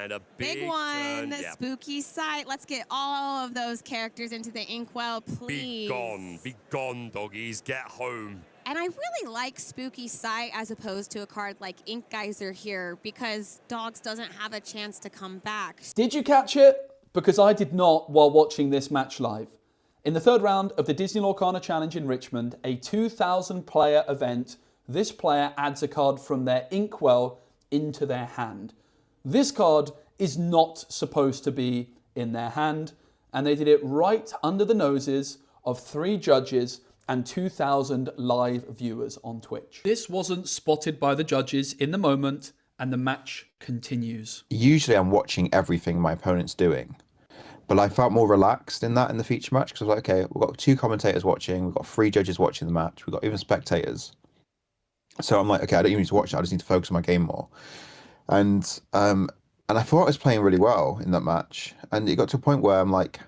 And a big one, spooky sight. Let's get all of those characters into the inkwell, please. Be gone, doggies, get home. And I really like spooky sight as opposed to a card like Inquires here because dogs doesn't have a chance to come back. Did you catch it? Because I did not while watching this match live. In the third round of the Disney Lorcana Challenge in Richmond, a 2,000 player event, this player adds a card from their inkwell into their hand. This card is not supposed to be in their hand, and they did it right under the noses of 3 judges and 2,000 live viewers on Twitch. This wasn't spotted by the judges in the moment, and the match continues. Usually I'm watching everything my opponent's doing, but I felt more relaxed in the feature match because I was like, okay, we've got 2 commentators watching, we've got 3 judges watching the match, we've got even spectators. So I'm like, okay, I don't even need to watch it, I just need to focus on my game more. And I thought I was playing really well in that match. And it got to a point where I'm like,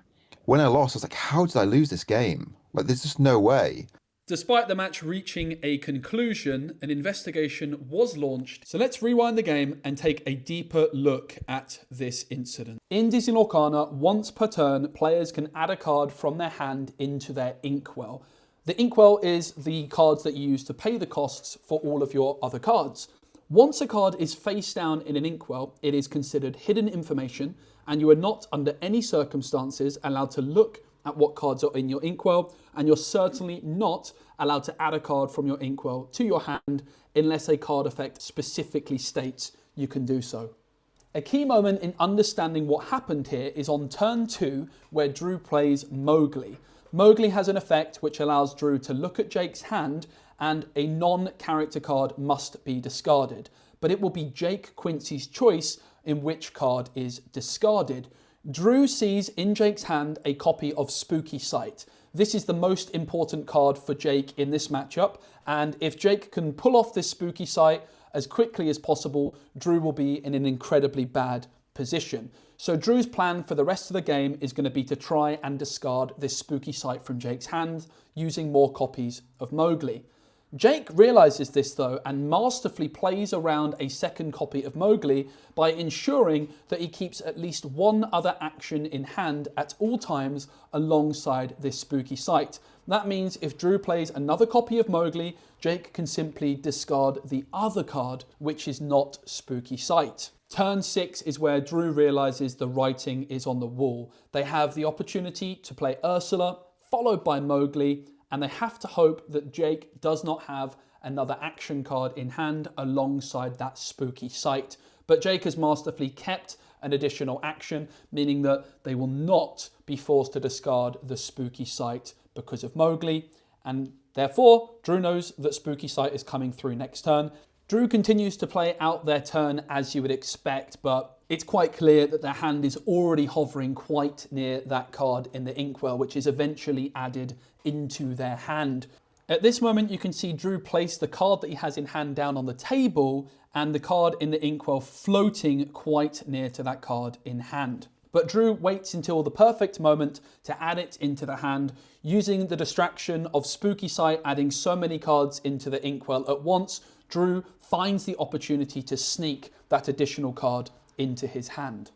when I lost, I was like, how did I lose this game? Like, there's just no way. Despite the match reaching a conclusion, an investigation was launched. So let's rewind the game and take a deeper look at this incident. In Disney Lorcana, once per turn, players can add a card from their hand into their inkwell. The inkwell is the cards that you use to pay the costs for all of your other cards. Once a card is face down in an inkwell, it is considered hidden information, and you are not under any circumstances allowed to look at what cards are in your inkwell, and you're certainly not allowed to add a card from your inkwell to your hand unless a card effect specifically states you can do so. A key moment in understanding what happened here is on turn 2, where Drew plays Mowgli. Mowgli has an effect which allows Drew to look at Jake's hand, and a non-character card must be discarded. But it will be Jake Quincy's choice in which card is discarded. Drew sees in Jake's hand a copy of Spooky Sight. This is the most important card for Jake in this matchup, and if Jake can pull off this Spooky Sight as quickly as possible, Drew will be in an incredibly bad position. So Drew's plan for the rest of the game is going to be to try and discard this Spooky Sight from Jake's hand using more copies of Mowgli. Jake realizes this though and masterfully plays around a second copy of Mowgli by ensuring that he keeps at least one other action in hand at all times alongside this Spooky Sight. That means if Drew plays another copy of Mowgli, Jake can simply discard the other card, which is not Spooky Sight. Turn 6 is where Drew realizes the writing is on the wall. They have the opportunity to play Ursula, followed by Mowgli, and they have to hope that Jake does not have another action card in hand alongside that Spooky Sight. But Jake has masterfully kept an additional action, meaning that they will not be forced to discard the Spooky Sight because of Mowgli, and therefore Drew knows that Spooky Sight is coming through next turn. Drew continues to play out their turn as you would expect, but it's quite clear that their hand is already hovering quite near that card in the inkwell, which is eventually added into their hand. At this moment, you can see Drew place the card that he has in hand down on the table, and the card in the inkwell floating quite near to that card in hand. But Drew waits until the perfect moment to add it into the hand, using the distraction of Spooky Sight adding so many cards into the inkwell at once. Drew finds the opportunity to sneak that additional card into his hand.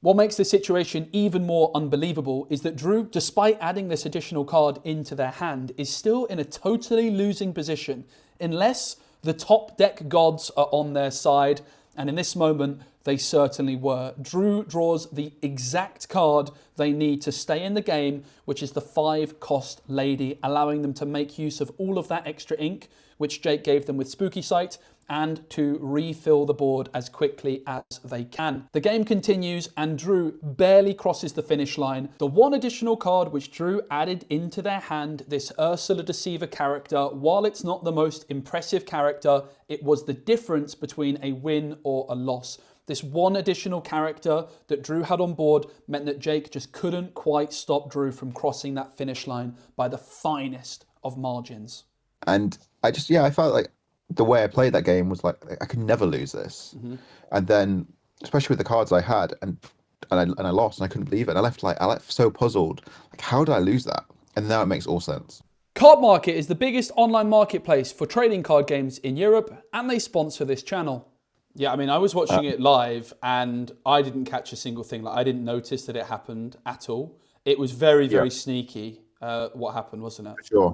What makes this situation even more unbelievable is that Drew, despite adding this additional card into their hand, is still in a totally losing position unless the top deck gods are on their side, and in this moment they certainly were. Drew draws the exact card they need to stay in the game, which is the 5-cost Lady, allowing them to make use of all of that extra ink which Jake gave them with Spooky Sight, and to refill the board as quickly as they can. The game continues and Drew barely crosses the finish line. The one additional card which Drew added into their hand, this Ursula Deceiver character, while it's not the most impressive character, it was the difference between a win or a loss. This one additional character that Drew had on board meant that Jake just couldn't quite stop Drew from crossing that finish line by the finest of margins. And I felt like the way I played that game was like, I could never lose this. Mm-hmm. And then, especially with the cards I had, and I lost, and I couldn't believe it. And I left so puzzled. Like, how did I lose that? And now it makes all sense. Card Market is the biggest online marketplace for trading card games in Europe, and they sponsor this channel. Yeah, I mean, I was watching it live and I didn't catch a single thing. Like, I didn't notice that it happened at all. It was very, very sneaky what happened, wasn't it? Sure.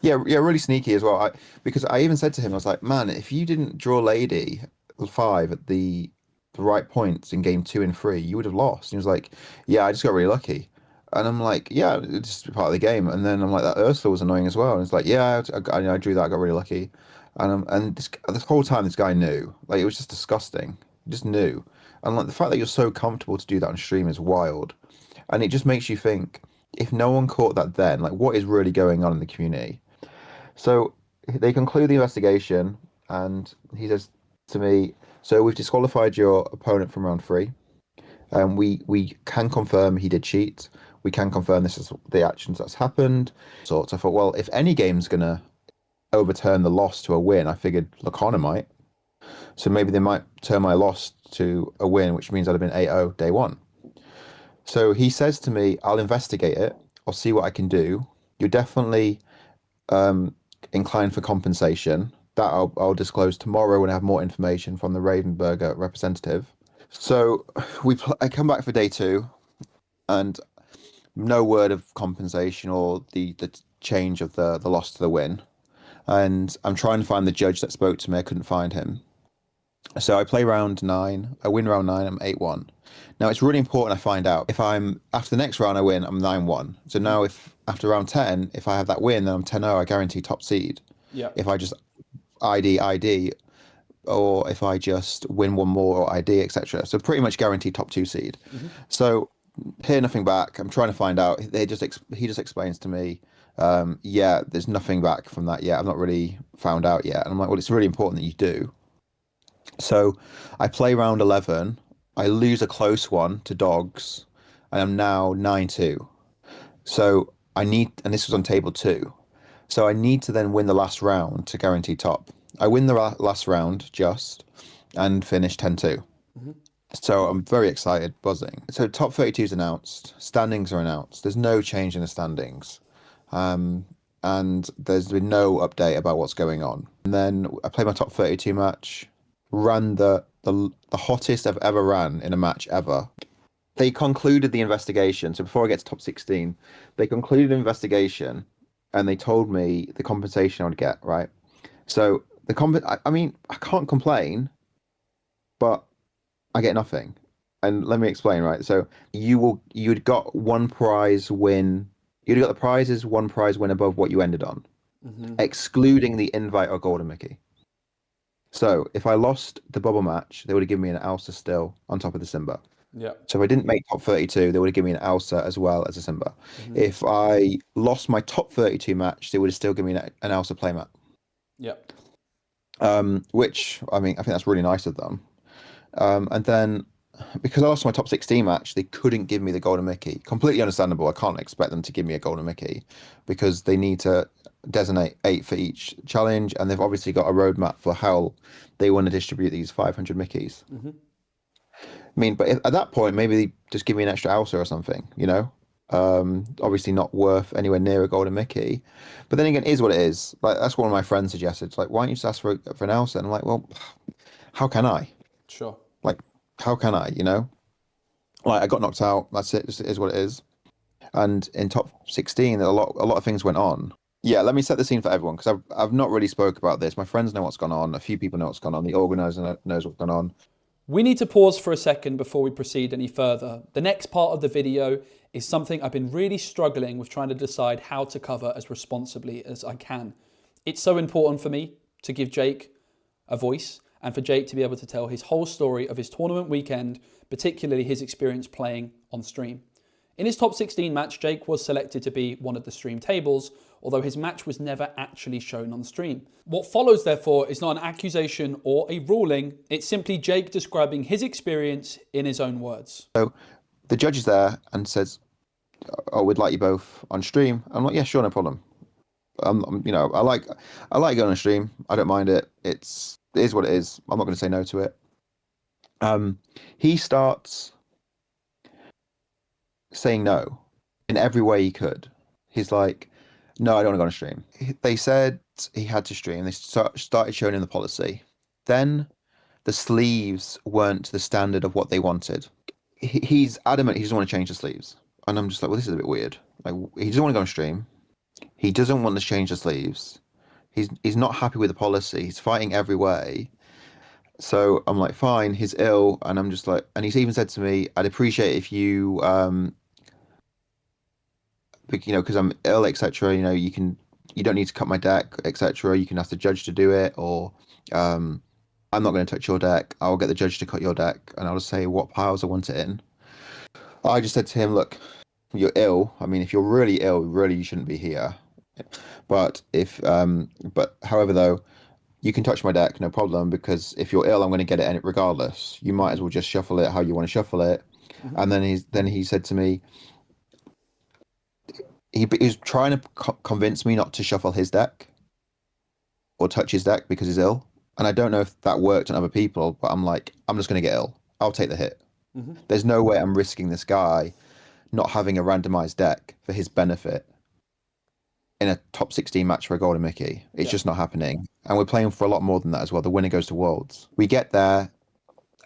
Yeah, yeah, really sneaky as well. Because I even said to him, I was like, man, if you didn't draw Lady 5 at the right points in game 2 and 3, you would have lost. And he was like, yeah, I just got really lucky. And I'm like, yeah, it's just part of the game. And then I'm like, that Ursula was annoying as well. And it's like, yeah, I drew that, I got really lucky. And this whole time, this guy knew. Like, it was just disgusting. He just knew. And like the fact that you're so comfortable to do that on stream is wild. And it just makes you think, if no one caught that then, like, what is really going on in the community? So they conclude the investigation, and he says to me, so we've disqualified your opponent from round 3. And we can confirm he did cheat. We can confirm this is the actions that's happened. So I thought, well, if any game's gonna overturn the loss to a win, I figured Lorcana might. So maybe they might turn my loss to a win, which means I'd have been 8-0 day 1. So he says to me, I'll investigate it. I'll see what I can do. You're definitely inclined for compensation. That I'll disclose tomorrow when I have more information from the Ravenburger representative. So I come back for day 2, and no word of compensation or the change of the loss to the win. And I'm trying to find the judge that spoke to me. I couldn't find him. So I play round 9. I win round 9. I'm 8-1. Now it's really important I find out if after the next round I win, I'm 9-1. So now if after round 10, if I have that win, then I'm 10-0. I guarantee top seed. Yeah. If I just ID, or if I just win one more or ID, etc. So pretty much guaranteed top 2 seed. So hear nothing back. I'm trying to find out. He just explains to me, yeah, there's nothing back from that yet. I've not really found out yet. And I'm like, well, it's really important that you do. So I play round 11. I lose a close one to Dogs, and I'm now 9-2. So and this was on table 2. So I need to then win the last round to guarantee top. I win the last round and finish 10-2. So I'm very excited, buzzing. So top 32 is announced. Standings are announced. There's no change in the standings. And there's been no update about what's going on. And then I played my top 32 match, ran the hottest I've ever ran in a match ever. They concluded the investigation. So before I get to top 16, they concluded the investigation and they told me the compensation I would get, right? So I mean, I can't complain, but I get nothing. And let me explain, right? So you'd got one prize win. You'd got the prizes, one prize win above what you ended on, excluding the invite or golden Mickey. So if I lost the bubble match, they would have given me an Elsa still on top of the Simba. Yeah. So if I didn't make top 32, they would have given me an Elsa as well as a Simba. If I lost my top 32 match, they would have still given me an Elsa playmat. Yeah. Which, I mean, I think that's really nice of them. And then because I lost my top 16 match, they couldn't give me the golden Mickey. Completely understandable. I can't expect them to give me a golden Mickey because they need to designate 8 for each challenge, and they've obviously got a roadmap for how they want to distribute these 500 Mickeys. I mean, but at that point, maybe they just give me an extra Elsa or something, you know? Obviously not worth anywhere near a golden Mickey. But then again, it is what it is. Like, that's what one of my friends suggested. It's like, why don't you just ask for an Elsa? And I'm like, well, how can I? Sure. Like, how can I, you know? Like, I got knocked out. That's it. It is what it is. And in top 16, a lot of things went on. Yeah, let me set the scene for everyone, because I've not really spoke about this. My friends know what's gone on. A few people know what's gone on. The organizer knows what's gone on. We need to pause for a second before we proceed any further. The next part of the video is something I've been really struggling with trying to decide how to cover as responsibly as I can. It's so important for me to give Jake a voice and for Jake to be able to tell his whole story of his tournament weekend, particularly his experience playing on stream. In his top 16 match, Jake was selected to be one of the stream tables, although his match was never actually shown on stream. What follows, therefore, is not an accusation or a ruling. It's simply Jake describing his experience in his own words. So the judge is there and says, "Oh, we'd like you both on stream." I'm like, "Yeah, sure, no problem." You know, I like going on stream. I don't mind it. It is what it is. I'm not going to say no to it. He starts saying no in every way he could. He's like, "No, I don't want to go on stream." They said he had to stream. They started showing him the policy. Then the sleeves weren't the standard of what they wanted. He's adamant he doesn't want to change the sleeves, and I'm just like, well, this is a bit weird. Like, he doesn't want to go on stream. He doesn't want to change the sleeves. He's not happy with the policy. He's fighting every way. So I'm like, fine, he's ill, and I'm just like, and he's even said to me, I'd appreciate if you, because I'm ill, etc. You don't need to cut my deck, etc. You can ask the judge to do it, or I'm not going to touch your deck. I'll get the judge to cut your deck, and I'll just say what piles I want it in. I just said to him, look, you're ill. I mean, if you're really ill, really you shouldn't be here. But however, though, you can touch my deck, no problem, because if you're ill, I'm going to get it in it regardless. You might as well just shuffle it how you want to shuffle it. Mm-hmm. And then he said to me, he was trying to convince me not to shuffle his deck or touch his deck because he's ill. And I don't know if that worked on other people, but I'm like, I'm just going to get ill. I'll take the hit. Mm-hmm. There's no way I'm risking this guy not having a randomized deck for his benefit in a top 16 match for a Golden Mickey. It's just not happening. And we're playing for a lot more than that as well. The winner goes to Worlds. We get there,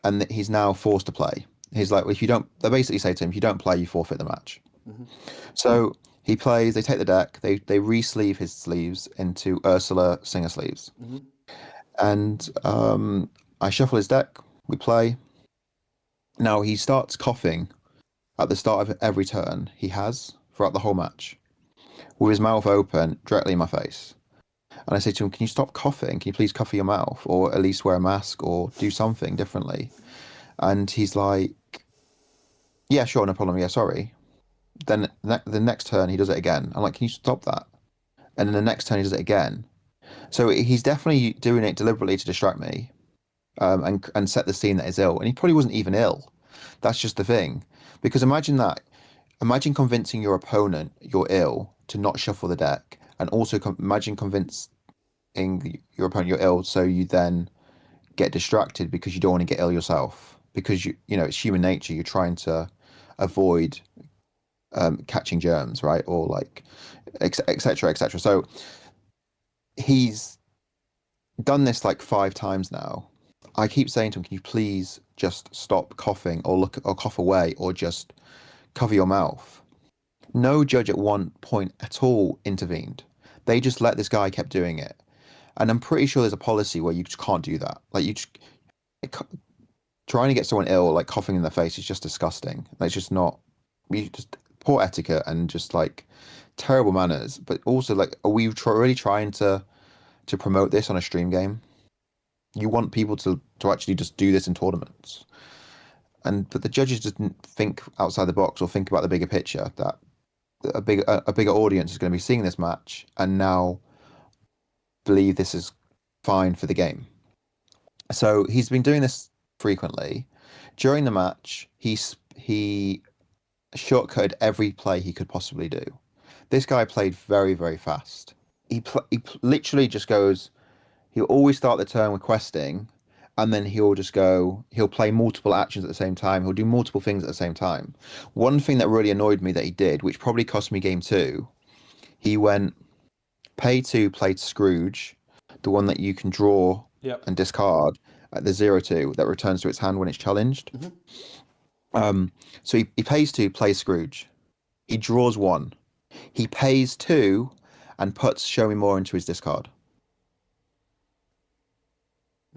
and he's now forced to play. He's like, well, they basically say to him, if you don't play, you forfeit the match. Mm-hmm. So he plays, they take the deck, they re-sleeve his sleeves into Ursula Singer sleeves. Mm-hmm. And I shuffle his deck, we play. Now he starts coughing at the start of every turn he has throughout the whole match, with his mouth open directly in my face. And I say to him, can you stop coughing? Can you please cover your mouth, or at least wear a mask or do something differently? And he's like, yeah, sure, no problem. Yeah, sorry. Then the next turn he does it again. I'm like, can you stop that? And then the next turn he does it again. So he's definitely doing it deliberately to distract me, and set the scene that he's ill. And he probably wasn't even ill. That's just the thing. Because imagine that. Imagine convincing your opponent you're ill to not shuffle the deck, and also imagine convincing your opponent you're ill so you then get distracted because you don't want to get ill yourself. Because it's human nature. You're trying to avoid catching germs, right? Or like, etc., etc. So he's done this like 5 times now. I keep saying to him, can you please just stop coughing or cough away, or just cover your mouth? No judge at one point at all intervened. They just let this guy kept doing it. And I'm pretty sure there's a policy where you just can't do that. Like, trying to get someone ill, like coughing in their face, is just disgusting. It's just not, just poor etiquette and just like terrible manners. But also, like, are we really trying to promote this on a stream game? You want people to actually just do this in tournaments. But the judges didn't think outside the box or think about the bigger picture, that a bigger audience is going to be seeing this match and now believe this is fine for the game. So he's been doing this frequently. During the match, he shortcutted every play he could possibly do. This guy played very, very fast. He literally just goes, he'll always start the turn with questing, and then he'll play multiple actions at the same time. He'll do multiple things at the same time. One thing that really annoyed me that he did, which probably cost me game 2, he went pay 2, played Scrooge, the one that you can draw and discard at the 0/2 that returns to its hand when it's challenged. Mm-hmm. So he pays 2, plays Scrooge. He draws 1. He pays 2 and puts Show Me More into his discard.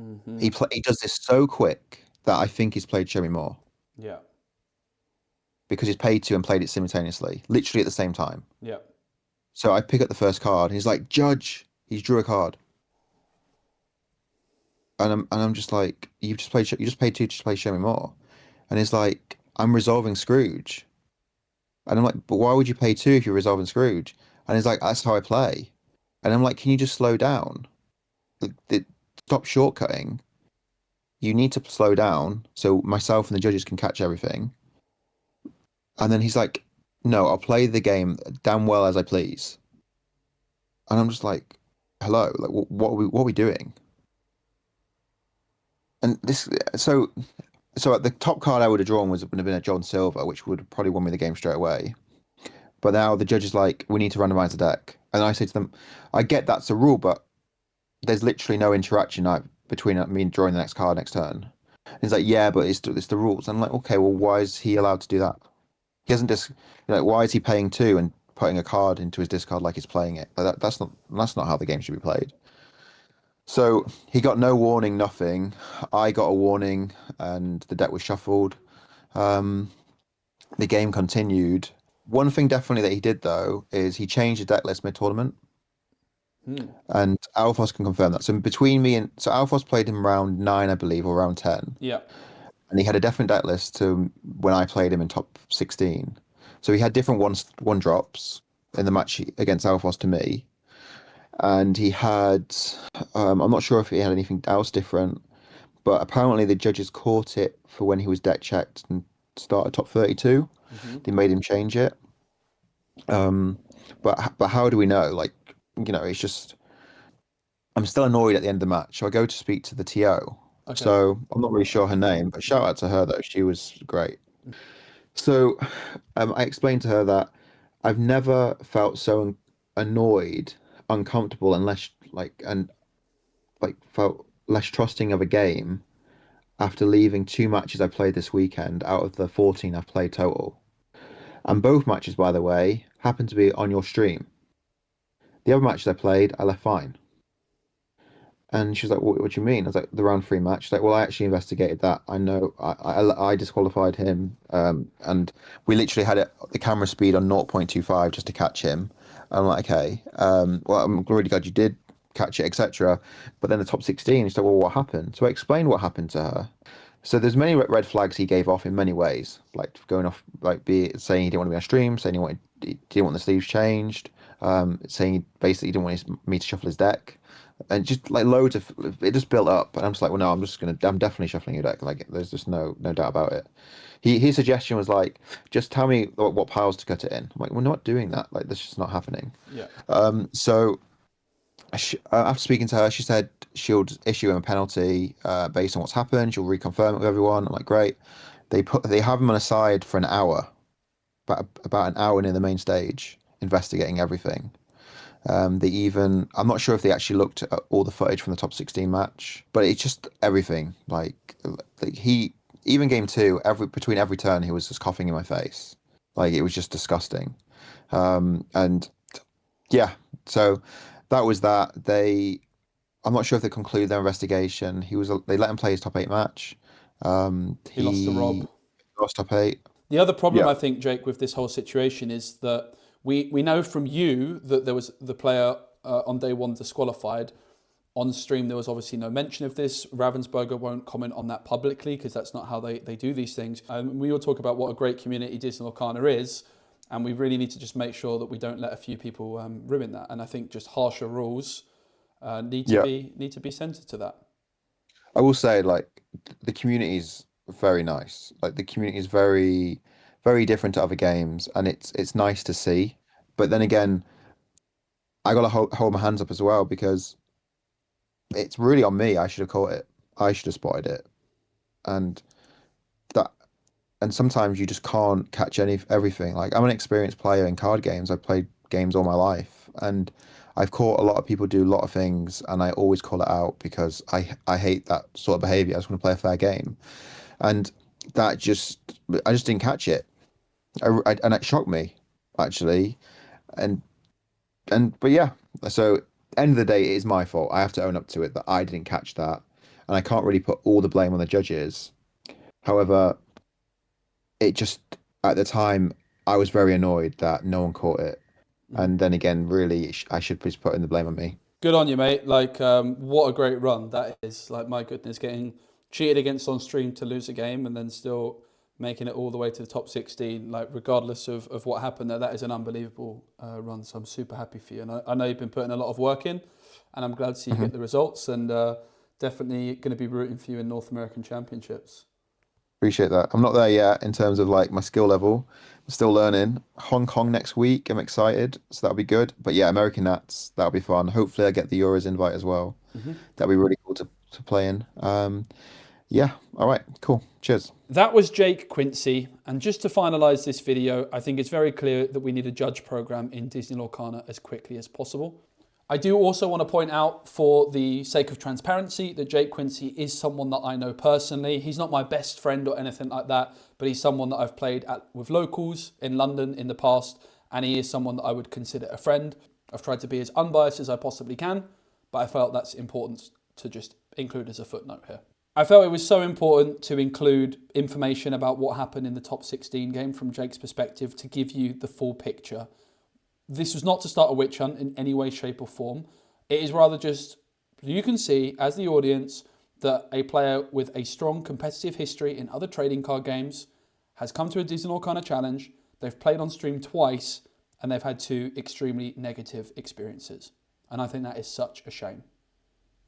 Mm-hmm. He does this so quick that I think he's played Show Me More. Yeah. Because he's paid 2 and played it simultaneously, literally at the same time. Yeah. So I pick up the first card, and he's like, Judge, he's drew a card. And I'm just like, you just paid 2 to play Show Me More. And he's like, I'm resolving Scrooge. And I'm like, but why would you pay 2 if you're resolving Scrooge? And he's like, that's how I play. And I'm like, can you just slow down? Stop shortcutting. You need to slow down so myself and the judges can catch everything. And then he's like, no, I'll play the game damn well as I please. And I'm just like, hello, like, what are we doing? And this, so at the top card I would have drawn would have been a John Silver, which would have probably won me the game straight away. But now the judge is like, we need to randomize the deck. And I say to them, I get that's a rule, but there's literally no interaction. between me and drawing the next card next turn. And he's like, yeah, but it's the rules. I'm like, okay, well, why is he allowed to do that? He hasn't why is he paying 2 and putting a card into his discard like he's playing it? Like that's not how the game should be played. So he got no warning, nothing. I got a warning, and the deck was shuffled. The game continued. One thing definitely that he did though is he changed the deck list mid-tournament. And Alphos can confirm that. So between me and Alphos played him round 9, I believe, or round 10. Yeah. And he had a different deck list to when I played him in top 16. So he had different one drops in the match against Alphos to me. And he had, I'm not sure if he had anything else different, but apparently the judges caught it for when he was deck checked and started top 32. They made him change it. But how do we know? Like, it's just, I'm still annoyed at the end of the match. So I go to speak to the TO. Okay. So I'm not really sure her name, but shout out to her though. She was great. So I explained to her that I've never felt so annoyed, uncomfortable, and felt less trusting of a game after leaving 2 matches I played this weekend out of the 14 I've played total. And both matches, by the way, happened to be on your stream. The other matches I played, I left fine. And she was like, what do you mean? I was like, the round 3 match. She's like, well, I actually investigated that. I know I disqualified him. And we literally had the camera speed on 0.25 just to catch him. I'm like, okay, well, I'm really glad you did catch it, etc. But then the top 16, she said, well, what happened? So I explained what happened to her. So there's many red flags he gave off in many ways, like going off, like saying he didn't want to be on stream, saying he didn't want the sleeves changed, saying he basically didn't want me to shuffle his deck, and just like loads of it just built up. And I'm just like, well, no, I'm definitely shuffling your deck. Like, there's just no doubt about it. His suggestion was like, just tell me what piles to cut it in. I'm like, we're not doing that. Like, this is not happening. Yeah. So after speaking to her, she said she'll issue him a penalty based on what's happened. She'll reconfirm it with everyone. I'm like, great. They have him on a side for an hour, about an hour near the main stage, investigating everything. I'm not sure if they actually looked at all the footage from the top 16 match, but it's just everything. Like he, even game 2, between every turn, he was just coughing in my face. Like, it was just disgusting. And yeah, so that was that. I'm not sure if they concluded their investigation. They let him play his top 8 match. He lost to Rob. Lost top 8. The other problem, I think, Jake, with this whole situation is that we know from you that there was the player on day 1 disqualified. On stream, there was obviously no mention of this. Ravensburger won't comment on that publicly because that's not how they do these things. We all talk about what a great community Disney Lorcana is, and we really need to just make sure that we don't let a few people ruin that. And I think just harsher rules need to be centered to that. I will say, like, the community is very nice. Like, the community is very, very different to other games, and it's nice to see. But then again, I got to hold my hands up as well, because it's really on me. I should have caught it. I should have spotted it. And sometimes you just can't catch everything. Like, I'm an experienced player in card games. I've played games all my life, and I've caught a lot of people do a lot of things, and I always call it out because I hate that sort of behavior. I just want to play a fair game, and I just didn't catch it. And it shocked me, actually, but yeah. So end of the day, it is my fault. I have to own up to it that I didn't catch that, and I can't really put all the blame on the judges. However, it just, at the time, I was very annoyed that no one caught it. And then again, really, I should be putting the blame on me. Good on you, mate. Like, what a great run that is. Like, my goodness, getting cheated against on stream to lose a game and then still making it all the way to the top 16, like, regardless of what happened there, that is an unbelievable run. So I'm super happy for you. And I know you've been putting a lot of work in, and I'm glad to see you get the results, and definitely going to be rooting for you in North American Championships. Appreciate that. I'm not there yet in terms of like my skill level. I'm still learning. Hong Kong next week. I'm excited, so that'll be good. But yeah, American Nats, that'll be fun. Hopefully I get the Euros invite as well. That'll be really cool to play in. Yeah, all right, cool. Cheers. That was Jake Quincy. And just to finalize this video, I think it's very clear that we need a judge program in Disney Lorcana as quickly as possible. I do also want to point out, for the sake of transparency, that Jake Quincy is someone that I know personally. He's not my best friend or anything like that, but he's someone that I've played with locals in London in the past, and he is someone that I would consider a friend. I've tried to be as unbiased as I possibly can, but I felt that's important to just include as a footnote here. I felt it was so important to include information about what happened in the top 16 game from Jake's perspective to give you the full picture. This was not to start a witch hunt in any way, shape or form. It is rather just, you can see as the audience that a player with a strong competitive history in other trading card games has come to a Disney Lorcana challenge, they've played on stream twice, and they've had 2 extremely negative experiences. And I think that is such a shame.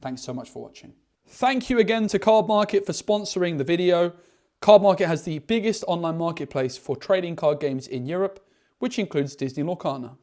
Thanks so much for watching. Thank you again to Card Market for sponsoring the video. Card Market has the biggest online marketplace for trading card games in Europe, which includes Disney Lorcana.